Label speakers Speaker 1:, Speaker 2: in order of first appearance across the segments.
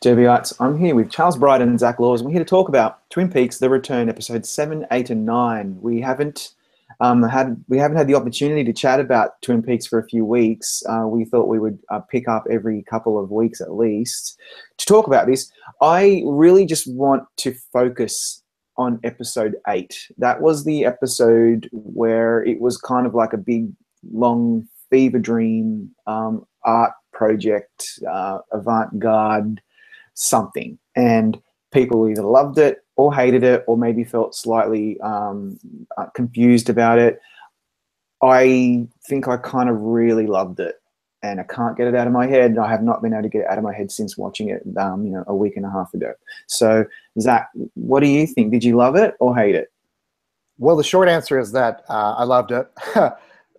Speaker 1: Derbyite, I'm here with Charles Bryden and Zach Laws. We're here to talk about Twin Peaks: The Return, episodes 7, 8, and 9. We haven't had the opportunity to chat about Twin Peaks for a few weeks. We thought we would pick up every couple of weeks at least to talk about this. I really just want to focus on episode 8. That was the episode where it was kind of like a big, long fever dream art project, avant-garde something, and people either loved it or hated it or maybe felt slightly confused about it. I think I kind of really loved it, and I can't get it out of my head. I have not been able to get it out of my head since watching it a week and a half ago. So Zach, what do you think? Did you love it or hate it?
Speaker 2: Well, the short answer is that I loved it.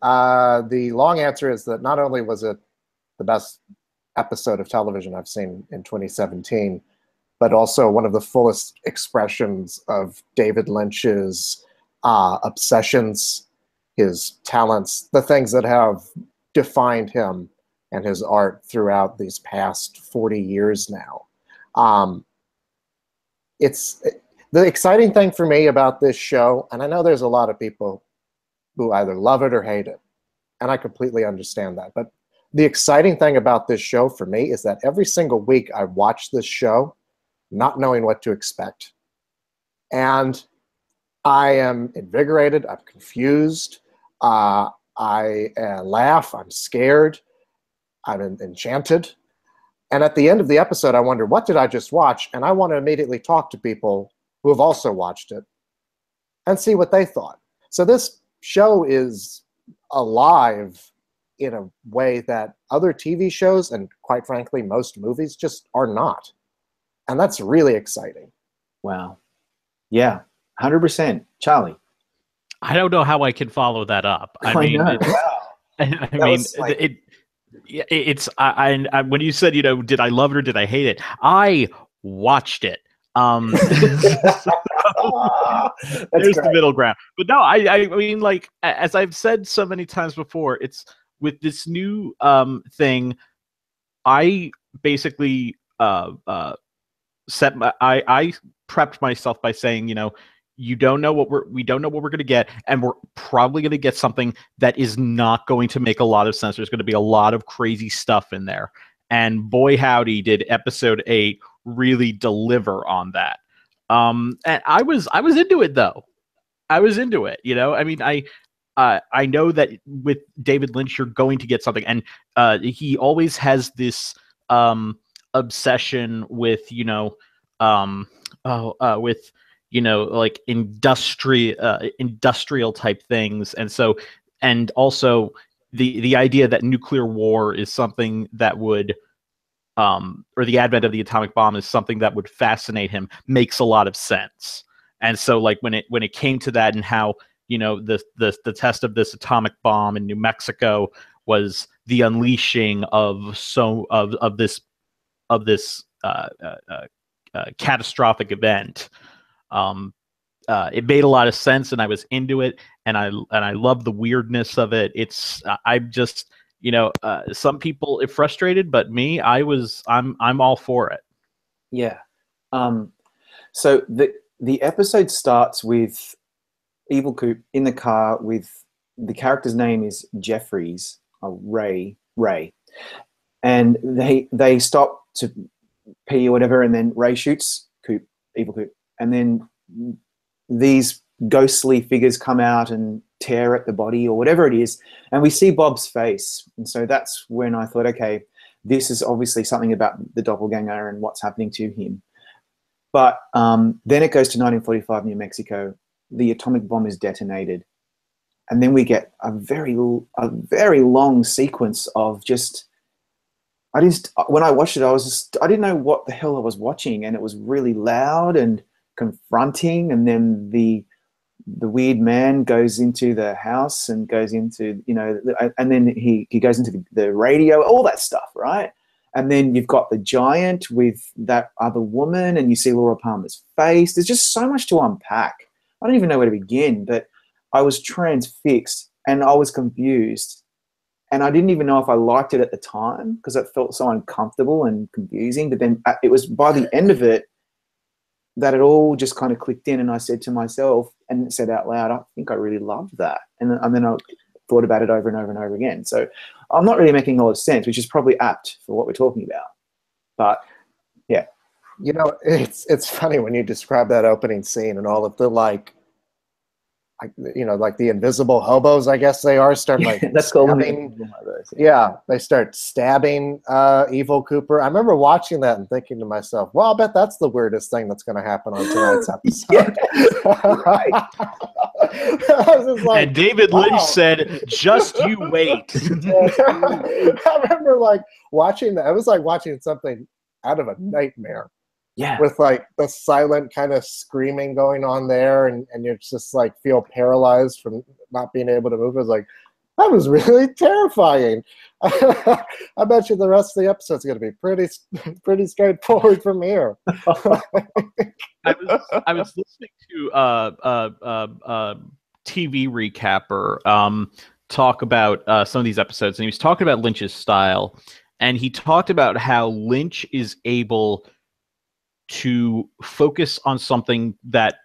Speaker 2: The long answer is that not only was it the best episode of television I've seen in 2017, but also one of the fullest expressions of David Lynch's obsessions, his talents, the things that have defined him and his art throughout these past 40 years now. It's the exciting thing for me about this show, and I know there's a lot of people who either love it or hate it, and I completely understand that, but the exciting thing about this show for me is that every single week I watch this show not knowing what to expect. And I am invigorated, I'm confused, I laugh, I'm scared, I'm enchanted. And at the end of the episode, I wonder, what did I just watch? And I want to immediately talk to people who have also watched it and see what they thought. So this show is alive in a way that other TV shows and, quite frankly, most movies just are not. And that's really exciting.
Speaker 1: Wow. Yeah, 100%. Charlie?
Speaker 3: I don't know how I can follow that up. I mean,
Speaker 1: know.
Speaker 3: When you said, did I love it or did I hate it? I watched it. There's the middle ground. But no, I mean, like, as I've said so many times before, it's with this new thing, I basically I prepped myself by saying, we don't know what we're going to get, and we're probably going to get something that is not going to make a lot of sense. There's going to be a lot of crazy stuff in there, and boy howdy did episode 8 really deliver on that. And I was into it, though. I was into it. I mean, I know that with David Lynch, you're going to get something, and he always has this obsession with like industrial type things, and also the idea that nuclear war is something that would or the advent of the atomic bomb is something that would fascinate him makes a lot of sense. And so, like, when it came to that, and how the test of this atomic bomb in New Mexico was the unleashing of this catastrophic event. It made a lot of sense, and I was into it, and I love the weirdness of it. I'm just, some people are frustrated, but me, I'm all for it.
Speaker 1: Yeah. So the episode starts with Evil Coop in the car with the character's name is Jeffries, Ray, and they stop to pee or whatever, and then Ray shoots Evil Coop, and then these ghostly figures come out and tear at the body or whatever it is, and we see Bob's face. And so that's when I thought, okay, this is obviously something about the doppelganger and what's happening to him. But then it goes to 1945 New Mexico. The atomic bomb is detonated, and then we get a very long sequence of just. When I watched it, I didn't know what the hell I was watching, and it was really loud and confronting. And then the weird man goes into the house and goes into, and then he goes into the radio, all that stuff, right? And then you've got the giant with that other woman, and you see Laura Palmer's face. There's just so much to unpack. I don't even know where to begin, but I was transfixed and I was confused. And I didn't even know if I liked it at the time because it felt so uncomfortable and confusing. But then it was by the end of it that it all just kind of clicked in, and I said to myself and said out loud, I think I really loved that. And then I thought about it over and over and over again. So I'm not really making a lot of sense, which is probably apt for what we're talking about. But yeah.
Speaker 2: You know, it's funny when you describe that opening scene and all of the like the invisible hobos, I guess they are, start like
Speaker 1: that's called
Speaker 2: stabbing. Yeah, they start stabbing Evil Cooper. I remember watching that and thinking to myself, well, I'll bet that's the weirdest thing that's going to happen on tonight's episode.
Speaker 1: Right.
Speaker 2: I was like,
Speaker 3: and David Lynch said, just you wait.
Speaker 2: I remember like watching that. It was like watching something out of a nightmare.
Speaker 1: Yeah.
Speaker 2: With like the silent kind of screaming going on there, and you're just like feel paralyzed from not being able to move. It was like, that was really terrifying. I bet you the rest of the episode's going to be pretty straightforward from here.
Speaker 3: I was listening to TV recapper talk about some of these episodes, and he was talking about Lynch's style, and he talked about how Lynch is able to focus on something that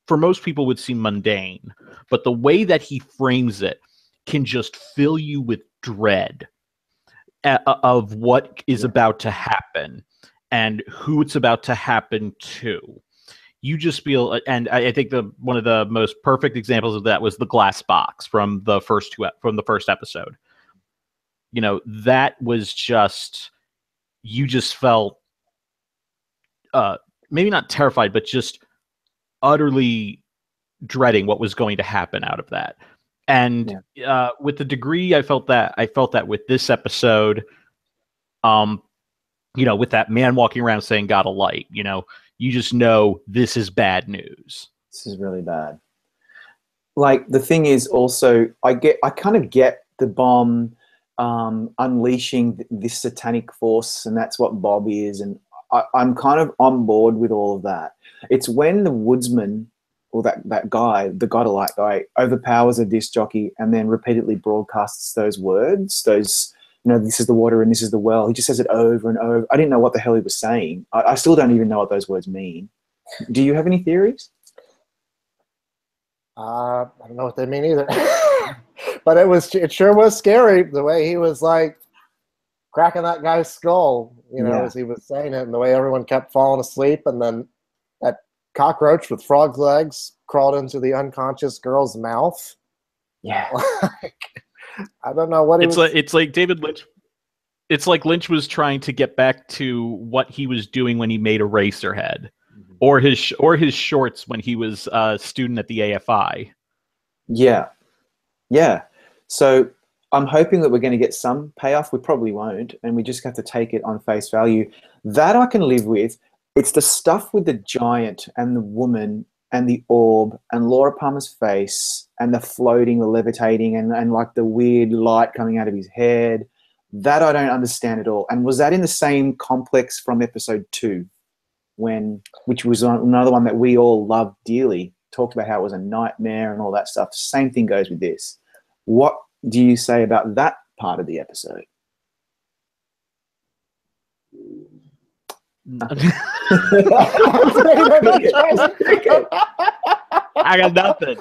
Speaker 3: for most people would seem mundane, but the way that he frames it can just fill you with dread of what is about to happen and who it's about to happen to. You just feel, and I think one of the most perfect examples of that was the glass box from the first episode. You know, that was just, you just felt maybe not terrified, but just utterly dreading what was going to happen out of that. And with the degree, I felt that with this episode, with that man walking around saying "got a light," you just know this is bad news.
Speaker 1: This is really bad. Like, the thing is also, I kind of get the bomb unleashing this satanic force, and that's what Bob is, and I'm kind of on board with all of that. It's when the woodsman, or that guy, the got-a-light guy, overpowers a disc jockey and then repeatedly broadcasts those words, this is the water and this is the well. He just says it over and over. I didn't know what the hell he was saying. I still don't even know what those words mean. Do you have any theories?
Speaker 2: I don't know what they mean either. But it sure was scary the way he was like cracking that guy's skull, as he was saying it, and the way everyone kept falling asleep, and then that cockroach with frog legs crawled into the unconscious girl's mouth.
Speaker 1: Yeah.
Speaker 2: I don't know what
Speaker 3: it's like David Lynch. It's like Lynch was trying to get back to what he was doing when he made Eraserhead, or his shorts when he was a student at the AFI.
Speaker 1: Yeah. So I'm hoping that we're going to get some payoff. We probably won't, and we just have to take it on face value. That I can live with. It's the stuff with the giant and the woman and the orb and Laura Palmer's face and the floating, the levitating, and like the weird light coming out of his head. That I don't understand at all. And was that in the same complex from episode 2, which was another one that we all loved dearly, talked about how it was a nightmare and all that stuff. Same thing goes with this. What do you say about that part of the episode?
Speaker 3: I got nothing.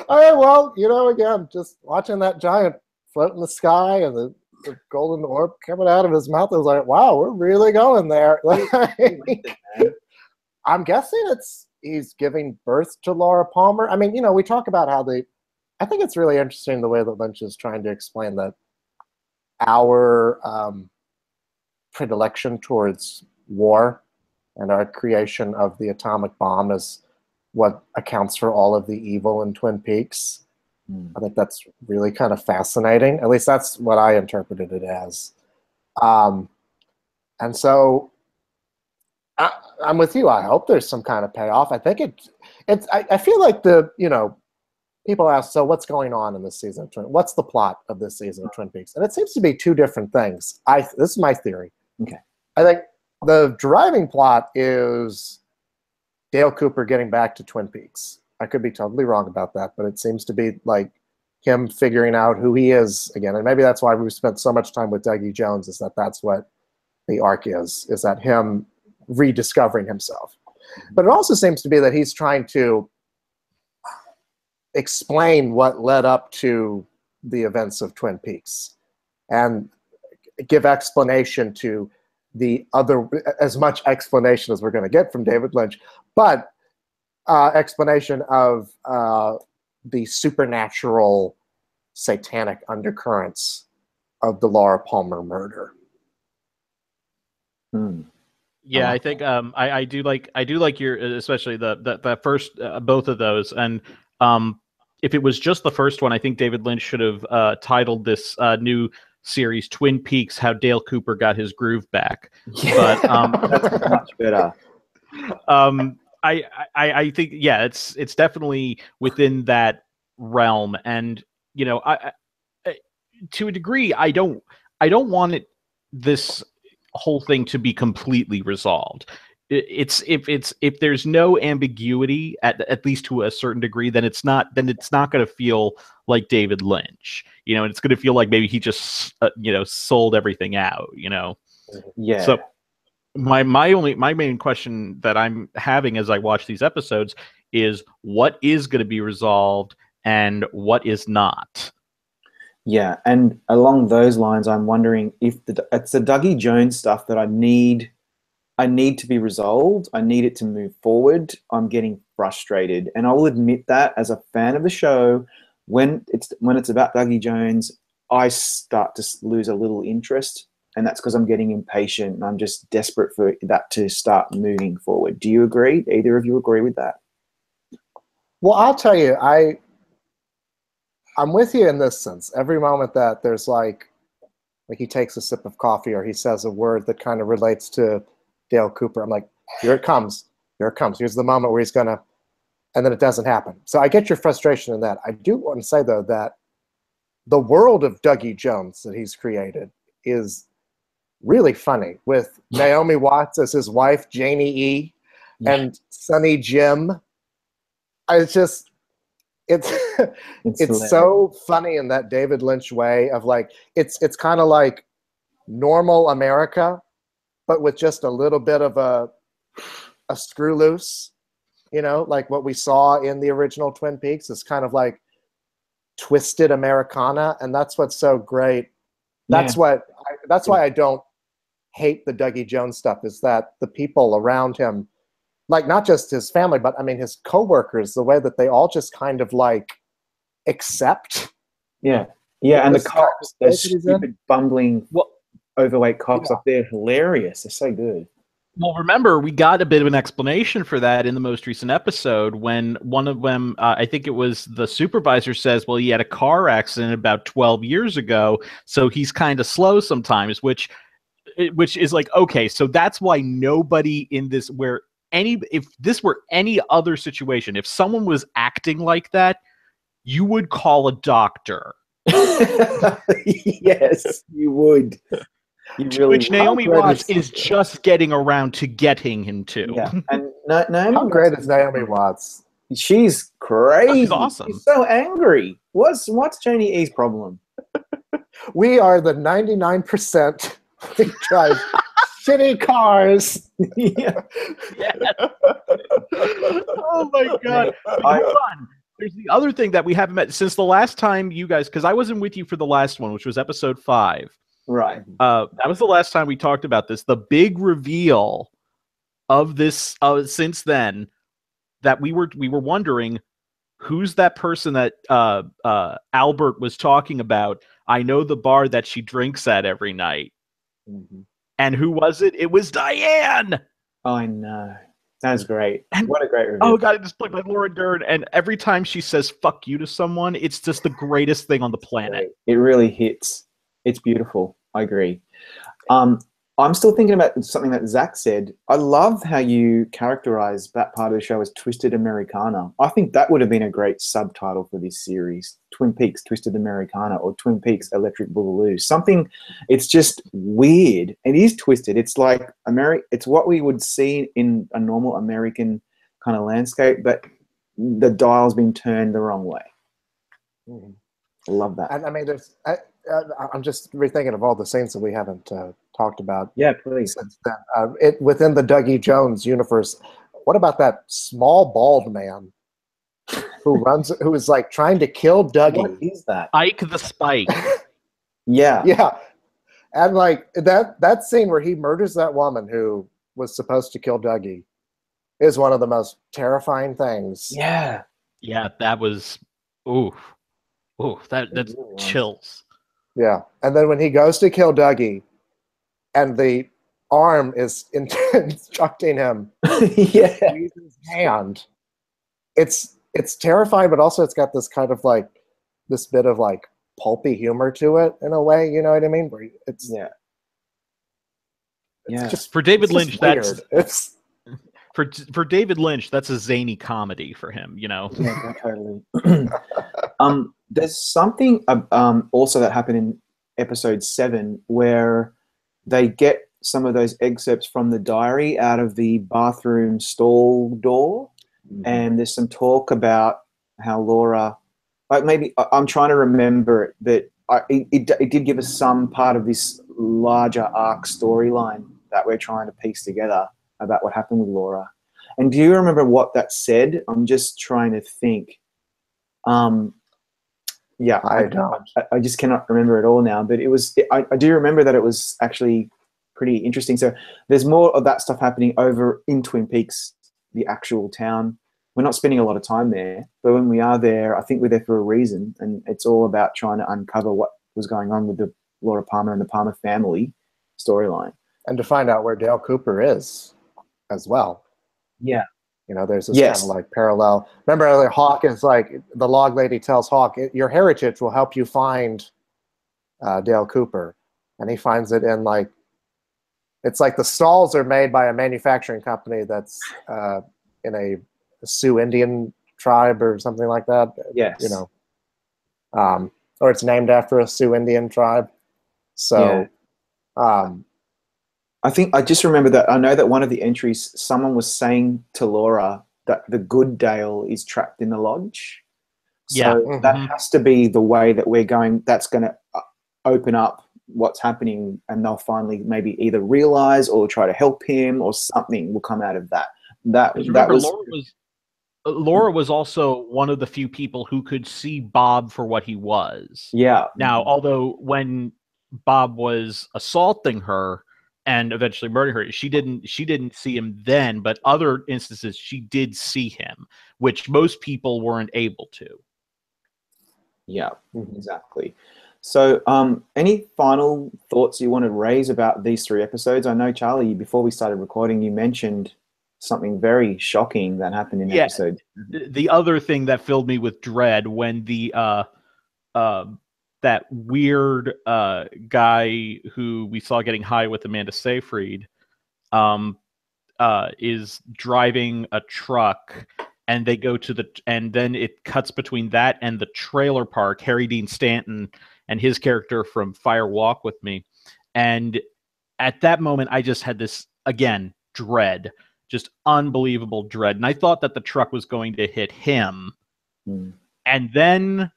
Speaker 2: All right, well, again, just watching that giant float in the sky and the golden orb coming out of his mouth, I was like, wow, we're really going there. I'm guessing he's giving birth to Laura Palmer. I mean, we talk about how I think it's really interesting the way that Lynch is trying to explain that our predilection towards war and our creation of the atomic bomb is what accounts for all of the evil in Twin Peaks. I think that's really kind of fascinating. At least that's what I interpreted it as. And so I'm with you. I hope there's some kind of payoff. I think I feel like people ask, so what's going on in this season of what's the plot of this season of Twin Peaks? And it seems to be two different things. This is my theory.
Speaker 1: Okay.
Speaker 2: I think the driving plot is Dale Cooper getting back to Twin Peaks. I could be totally wrong about that, but it seems to be like him figuring out who he is again. And maybe that's why we've spent so much time with Dougie Jones, is that that's what the arc is that him rediscovering himself. But it also seems to be that he's trying to explain what led up to the events of Twin Peaks and give explanation to the other, as much explanation as we're going to get from David Lynch, but explanation of the supernatural satanic undercurrents of the Laura Palmer murder.
Speaker 3: Yeah, I think I do like your, especially the first both of those. And if it was just the first one, I think David Lynch should have titled this new series Twin Peaks: How Dale Cooper Got His Groove Back.
Speaker 1: Yeah, but that's much better.
Speaker 3: I think, yeah, it's definitely within that realm. And you know, I to a degree, I don't want this whole thing to be completely resolved. If there's no ambiguity at least to a certain degree, then it's not going to feel like David Lynch, you know, and it's going to feel like maybe he just sold everything out, you know.
Speaker 1: Yeah.
Speaker 3: So my main question that I'm having as I watch these episodes is what is going to be resolved and what is not.
Speaker 1: Yeah, and along those lines, I'm wondering if it's the Dougie Jones stuff that I need to be resolved. I need it to move forward. I'm getting frustrated, and I will admit that as a fan of the show, when it's about Dougie Jones, I start to lose a little interest, and that's because I'm getting impatient and I'm just desperate for that to start moving forward. Do you agree? Either of you agree with that?
Speaker 2: Well, I'll tell you, I'm with you in this sense. Every moment that there's like he takes a sip of coffee or he says a word that kind of relates to Dale Cooper, I'm like, here it comes. Here it comes. Here's the moment where he's going to, and then it doesn't happen. So I get your frustration in that. I do want to say, though, that the world of Dougie Jones that he's created is really funny, with Naomi Watts as his wife, Janie E., and Sonny Jim. It's so funny in that David Lynch way of like, it's kind of like normal America, but with just a little bit of a screw loose, you know, like what we saw in the original Twin Peaks. It's kind of like twisted Americana, and that's what's so great. That's why I don't hate the Dougie Jones stuff, is that the people around him, like not just his family, but I mean his coworkers, the way that they all just kind of like accept.
Speaker 1: Yeah, and the cops, those stupid, bumbling, overweight cops up there, hilarious. They're so good.
Speaker 3: Well, remember, we got a bit of an explanation for that in the most recent episode when one of them, I think it was the supervisor, says, well, he had a car accident about 12 years ago, so he's kind of slow sometimes, which is like, okay, so that's why nobody in this, if this were any other situation, if someone was acting like that, you would call a doctor.
Speaker 1: Yes, you would.
Speaker 3: Which Naomi Watts is just getting around to getting him to.
Speaker 1: Yeah, and Naomi,
Speaker 2: how great is Naomi Watts?
Speaker 1: She's crazy.
Speaker 3: She's awesome.
Speaker 1: She's so angry. What's Janie E's problem?
Speaker 2: We are the 99% we drive shitty cars.
Speaker 1: Yeah.
Speaker 3: Oh my god. Hold on. There's the other thing that we haven't met since the last time you guys, because I wasn't with you for the last one, which was episode 5.
Speaker 1: Right.
Speaker 3: That was the last time we talked about this. The big reveal of this since then, that we were wondering, who's that person that Albert was talking about? I know the bar that she drinks at every night.
Speaker 1: Mm-hmm.
Speaker 3: And who was it? It was Diane.
Speaker 1: Oh, I know. That was great.
Speaker 3: And,
Speaker 1: what a great review.
Speaker 3: Oh god, it's played by Laura Dern, and every time she says "fuck you" to someone, it's just the greatest thing on the planet.
Speaker 1: It really hits. It's beautiful. I agree. I'm still thinking about something that Zach said. I love how you characterize that part of the show as Twisted Americana. I think that would have been a great subtitle for this series. Twin Peaks Twisted Americana, or Twin Peaks Electric Boogaloo. Something, it's just weird. It is twisted. It's like it's what we would see in a normal American kind of landscape, but the dial's been turned the wrong way.
Speaker 2: Mm-hmm.
Speaker 1: I love that.
Speaker 2: And I mean, I'm just rethinking of all the scenes that we haven't talked about.
Speaker 1: Yeah, please.
Speaker 2: Since then, within the Dougie Jones universe, what about that small bald man who is like trying to kill Dougie?
Speaker 1: What is that?
Speaker 3: Ike the Spike.
Speaker 1: Yeah.
Speaker 2: Yeah, and like that scene where he murders that woman who was supposed to kill Dougie is one of the most terrifying things.
Speaker 1: Yeah.
Speaker 3: Yeah, that was oof. Oof, that's chills.
Speaker 2: Yeah, and then when he goes to kill Dougie, and the arm is instructing him
Speaker 1: Yeah.
Speaker 2: to use his hand, it's terrifying, but also it's got this kind of like this bit of like pulpy humor to it in a way. You know what I mean? Where it's just
Speaker 3: For David Lynch,
Speaker 2: weird.
Speaker 3: that's for David Lynch, that's a zany comedy for him. You know.
Speaker 1: Yeah, totally. There's something also that happened in episode 7 where they get some of those excerpts from the diary out of the bathroom stall door, and there's some talk about how Laura, like maybe I'm trying to remember it, but it did give us some part of this larger arc storyline that we're trying to piece together about what happened with Laura. And do you remember what that said? I'm just trying to think. Yeah,
Speaker 2: I don't.
Speaker 1: I just cannot remember it all now. But it was. I do remember that it was actually pretty interesting. So there's more of that stuff happening over in Twin Peaks, the actual town. We're not spending a lot of time there, but when we are there, I think we're there for a reason, and it's all about trying to uncover what was going on with the Laura Palmer and the Palmer family storyline,
Speaker 2: and to find out where Dale Cooper is as well.
Speaker 1: Yeah.
Speaker 2: You know, there's this kind of like parallel. Remember, like, Hawk is like, the log lady tells Hawk, your heritage will help you find Dale Cooper. And he finds it in like, it's like the stalls are made by a manufacturing company that's in a Sioux Indian tribe or something like that.
Speaker 1: Yes.
Speaker 2: You know, or it's named after a Sioux Indian tribe. So,
Speaker 1: I think I just remember that I know that one of the entries, someone was saying to Laura that the good Dale is trapped in the lodge. So that has to be the way that we're going. That's going to open up what's happening, and they'll finally maybe either realize or try to help him, or something will come out of that. That was
Speaker 3: Laura was also one of the few people who could see Bob for what he was.
Speaker 1: Yeah.
Speaker 3: Now, although when Bob was assaulting her and eventually murdering her, she didn't see him then, but other instances she did see him, which most people weren't able to.
Speaker 1: Yeah, exactly. So any final thoughts you want to raise about these 3 episodes? I know, Charlie, before we started recording, you mentioned something very shocking that happened in episode.
Speaker 3: The other thing that filled me with dread when the that weird guy who we saw getting high with Amanda Seyfried is driving a truck, and they go to and then it cuts between that and the trailer park, Harry Dean Stanton and his character from Fire Walk with Me. And at that moment, I just had this, again, dread, just unbelievable dread. And I thought that the truck was going to hit him. And then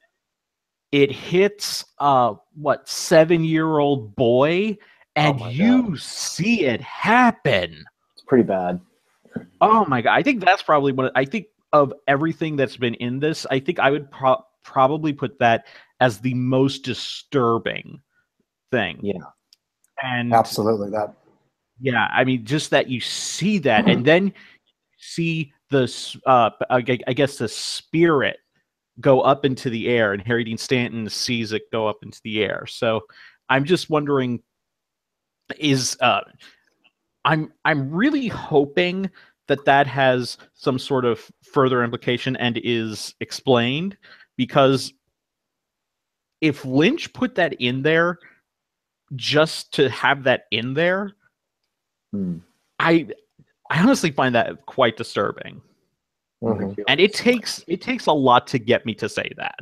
Speaker 3: it hits 7-year-old boy, and you see it happen.
Speaker 1: It's pretty bad.
Speaker 3: Oh my God. I think that's probably I think of everything that's been in this, I think I would probably put that as the most disturbing thing.
Speaker 1: Yeah.
Speaker 3: And
Speaker 2: absolutely that.
Speaker 3: Yeah, I mean, just that you see that, and then see the I guess the spirit go up into the air, and Harry Dean Stanton sees it go up into the air. So I'm just wondering, I'm really hoping that has some sort of further implication and is explained, because if Lynch put that in there just to have that in there, I honestly find that quite disturbing. And it takes a lot to get me to say that.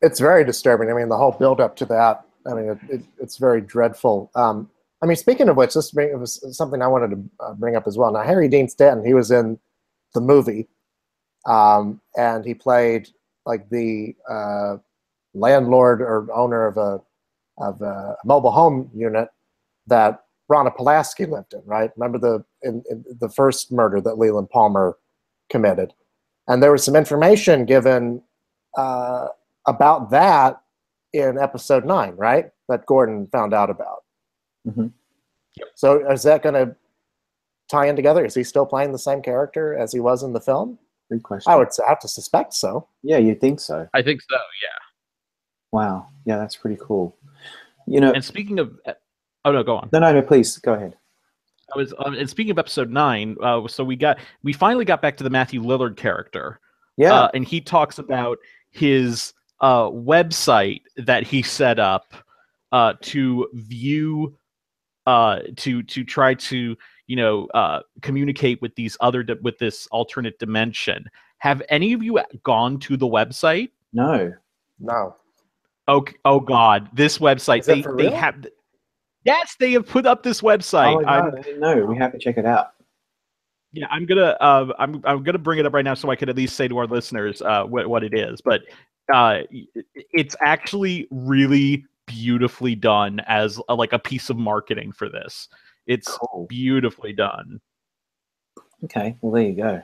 Speaker 2: It's very disturbing. I mean, the whole build up to that, I mean, it's very dreadful. I mean, speaking of which, this was something I wanted to bring up as well. Now, Harry Dean Stanton, he was in the movie, and he played like the landlord or owner of a mobile home unit that Ronna Pulaski lived in, right? Remember in the first murder that Leland Palmer committed, and there was some information given about that in episode 9, right? That Gordon found out about.
Speaker 1: Mm-hmm.
Speaker 2: So is that going to tie in together? Is he still playing the same character as he was in the film?
Speaker 1: Good question.
Speaker 2: I would have to suspect so.
Speaker 1: Yeah, you'd think so.
Speaker 3: I think so. Yeah.
Speaker 1: Wow. Yeah, that's pretty cool. You know.
Speaker 3: And speaking of, oh no, go on.
Speaker 1: No, please go ahead.
Speaker 3: I was, and speaking of episode 9, so we finally got back to the Matthew Lillard character.
Speaker 1: Yeah.
Speaker 3: And he talks about his website that he set up to view, to try to communicate with these with this alternate dimension. Have any of you gone to the website?
Speaker 1: No.
Speaker 3: Oh God, this website they have. Yes, they have put up this website.
Speaker 1: Oh my God, I didn't know. We have to check it out.
Speaker 3: Yeah, I'm gonna bring it up right now so I could at least say to our listeners what it is. But it's actually really beautifully done as like a piece of marketing for this. It's cool. Beautifully done.
Speaker 1: Okay, well there you go.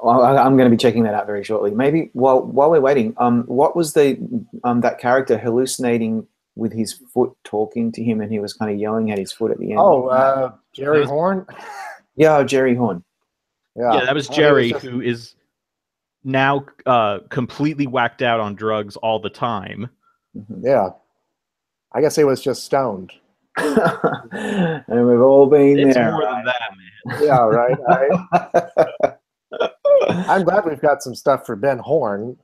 Speaker 1: Well, I'm going to be checking that out very shortly. Maybe while we're waiting, what was that character hallucinating with his foot talking to him, and he was kind of yelling at his foot at the end?
Speaker 2: Oh, Jerry Horn.
Speaker 1: Yeah, Jerry Horn.
Speaker 3: Yeah, that was Jerry, who is now completely whacked out on drugs all the time.
Speaker 2: Yeah, I guess he was just stoned.
Speaker 1: And we've all been
Speaker 3: it's
Speaker 1: there.
Speaker 3: It's more than that, man.
Speaker 2: Yeah, right. I'm glad we've got some stuff for Ben Horn.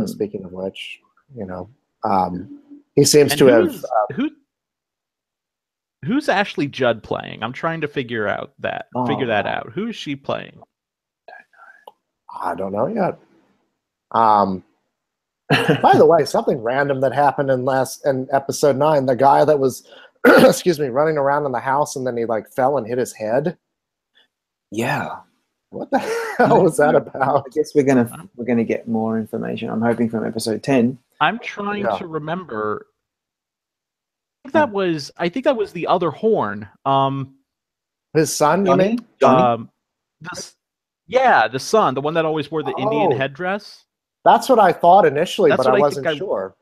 Speaker 2: Speaking of which, he seems to have.
Speaker 3: Who's Ashley Judd playing? I'm trying to figure that out. Who is she playing?
Speaker 2: I don't know yet. By the way, something random that happened in episode 9. The guy that was, running around in the house and then he fell and hit his head.
Speaker 1: Yeah.
Speaker 2: What the hell was that about?
Speaker 1: I guess we're gonna get more information. I'm hoping from episode 10.
Speaker 3: I'm trying to remember. I think that was the other Horn.
Speaker 2: His son,
Speaker 1: Johnny?
Speaker 2: you mean?
Speaker 1: Johnny?
Speaker 3: The son, the one that always wore the Indian headdress.
Speaker 2: That's what I thought initially, but I wasn't sure.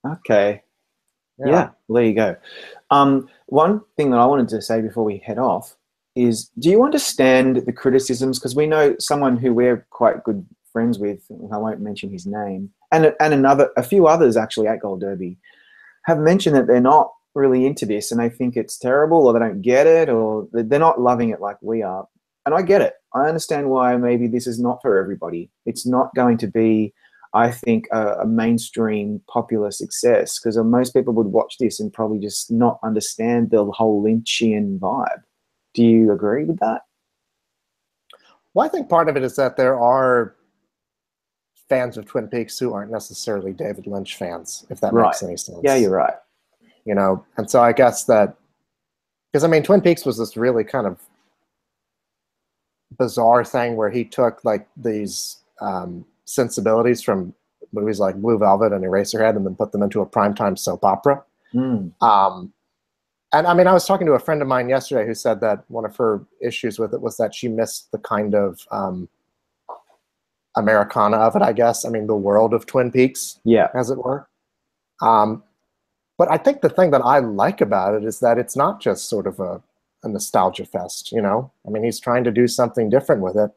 Speaker 1: Okay. Yeah. Well, there you go. One thing that I wanted to say before we head off is, do you understand the criticisms? Because we know someone who we're quite good friends with, I won't mention his name, and a few others actually at Gold Derby have mentioned that they're not really into this and they think it's terrible, or they don't get it, or they're not loving it like we are. And I get it. I understand why maybe this is not for everybody. It's not going to be, I think, a mainstream popular success, because most people would watch this and probably just not understand the whole Lynchian vibe. Do you agree with that?
Speaker 2: Well, I think part of it is that there are fans of Twin Peaks who aren't necessarily David Lynch fans, if that makes any sense.
Speaker 1: Yeah, you're right.
Speaker 2: And so I guess that, because Twin Peaks was this really kind of bizarre thing where he took these sensibilities from movies like Blue Velvet and Eraserhead and then put them into a primetime soap opera. And I was talking to a friend of mine yesterday who said that one of her issues with it was that she missed the kind of Americana of it, I guess. The world of Twin Peaks, as it were. But I think the thing that I like about it is that it's not just sort of a nostalgia fest, he's trying to do something different with it.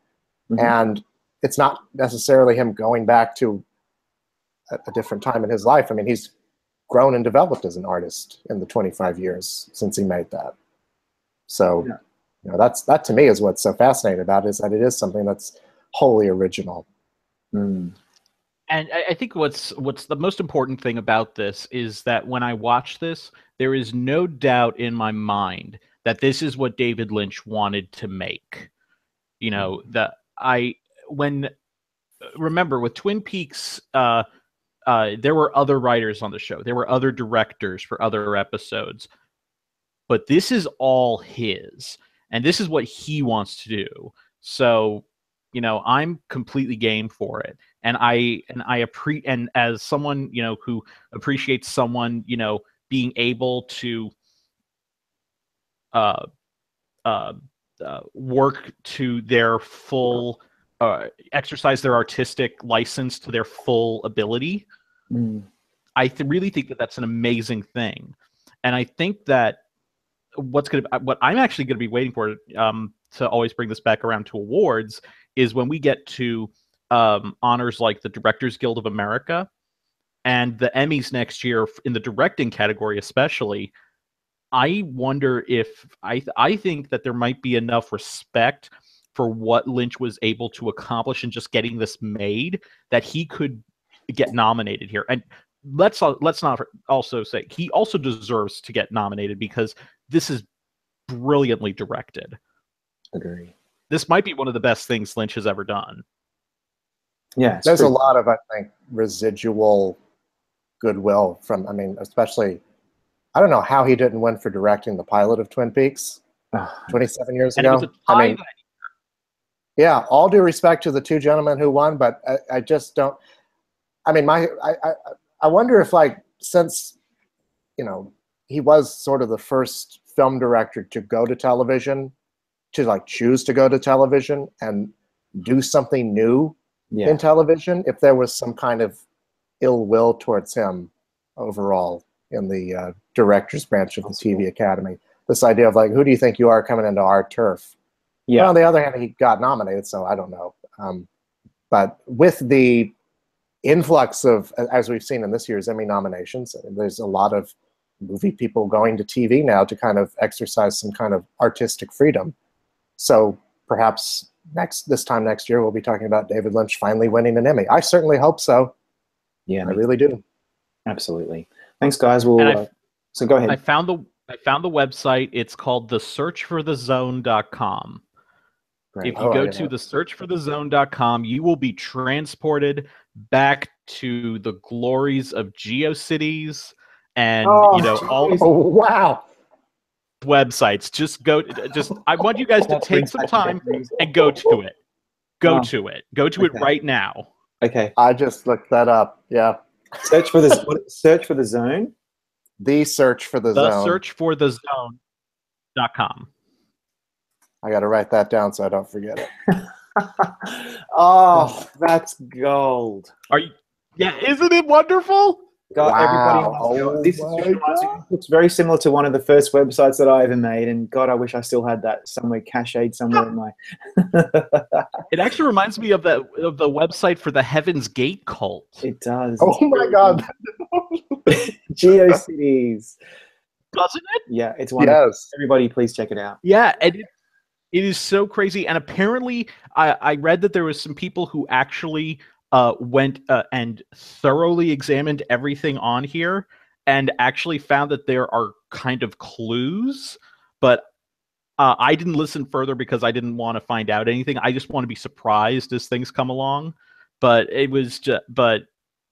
Speaker 2: And it's not necessarily him going back to a different time in his life. He's grown and developed as an artist in the 25 years since he made that. So, that to me is what's so fascinating about it, is that it is something that's wholly original.
Speaker 3: And I think what's the most important thing about this is that when I watch this, there is no doubt in my mind that this is what David Lynch wanted to make. Remember with Twin Peaks, there were other writers on the show. There were other directors for other episodes. But this is all his. And this is what he wants to do. So you know, I'm completely game for it. And and as someone, you know, who appreciates someone, you know, being able to uh, uh, work to their full, exercise their artistic license to their full ability. I really think that that's an amazing thing. And I think that what I'm actually going to be waiting for, to always bring this back around to awards, is when we get to honors like the Directors Guild of America and the Emmys next year in the directing category, especially. I wonder if I think that there might be enough respect for what Lynch was able to accomplish in just getting this made that he could get nominated here. And let's not also say he also deserves to get nominated because this is brilliantly directed.
Speaker 1: Agree.
Speaker 3: This might be one of the best things Lynch has ever done.
Speaker 1: Yeah,
Speaker 2: there's a lot of, I think, residual goodwill from, I mean, especially, I don't know how he didn't win for directing the pilot of Twin Peaks 27 years
Speaker 3: and
Speaker 2: ago.
Speaker 3: It was a tie.
Speaker 2: I mean, yeah, all due respect to the two gentlemen who won, but I just don't. I mean, I wonder if, like, since, you know, he was sort of the first film director to go to television, to like choose to go to television and do something new in television, if there was some kind of ill will towards him overall in the director's branch of the TV Academy. This idea of, like, who do you think you are coming into our turf? Yeah. But on the other hand, he got nominated, so I don't know. But with the influx of, as we've seen in this year's Emmy nominations, there's a lot of movie people going to TV now to kind of exercise some kind of artistic freedom. So perhaps this time next year, we'll be talking about David Lynch finally winning an Emmy. I certainly hope so. Yeah, I really do.
Speaker 1: Absolutely. Thanks, guys. So go ahead.
Speaker 3: I found the website. It's called thesearchforthezone.com. If you go to thesearchforthezone.com, you will be transported back to the glories of GeoCities and all
Speaker 2: wow
Speaker 3: websites. I want you guys to take some time and go to it. Go to it right now.
Speaker 1: Okay.
Speaker 2: I just looked that up. Yeah.
Speaker 1: Search for the zone.
Speaker 2: The search for the zone.
Speaker 3: Searchforthezone.com.
Speaker 2: I got to write that down so I don't forget it.
Speaker 1: Oh, that's gold.
Speaker 3: Yeah, isn't it wonderful?
Speaker 1: God, this looks very similar to one of the first websites that I ever made, and God, I wish I still had that somewhere cached somewhere in my.
Speaker 3: It actually reminds me of the website for the Heaven's Gate cult.
Speaker 1: It does.
Speaker 2: Oh my God!
Speaker 1: GeoCities,
Speaker 3: doesn't it?
Speaker 1: Yeah, it's wonderful.
Speaker 2: Yes.
Speaker 1: Everybody, please check it out.
Speaker 3: Yeah, and it is so crazy. And apparently, I read that there was some people who actually went and thoroughly examined everything on here and actually found that there are kind of clues, but I didn't listen further because I didn't want to find out anything. I just want to be surprised as things come along. But it was just,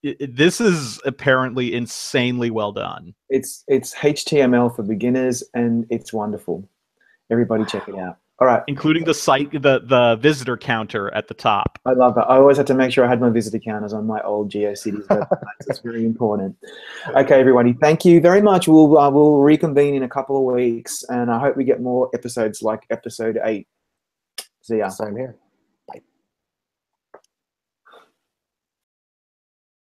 Speaker 3: this is apparently insanely well done.
Speaker 1: It's HTML for beginners, and it's wonderful. Everybody check it out. All right.
Speaker 3: Including the site, the visitor counter at the top.
Speaker 1: I love that. I always had to make sure I had my visitor counters on my old GeoCities websites. It's very important. Okay, everybody. Thank you very much. We'll reconvene in a couple of weeks, and I hope we get more episodes like episode 8. See ya.
Speaker 2: Same here.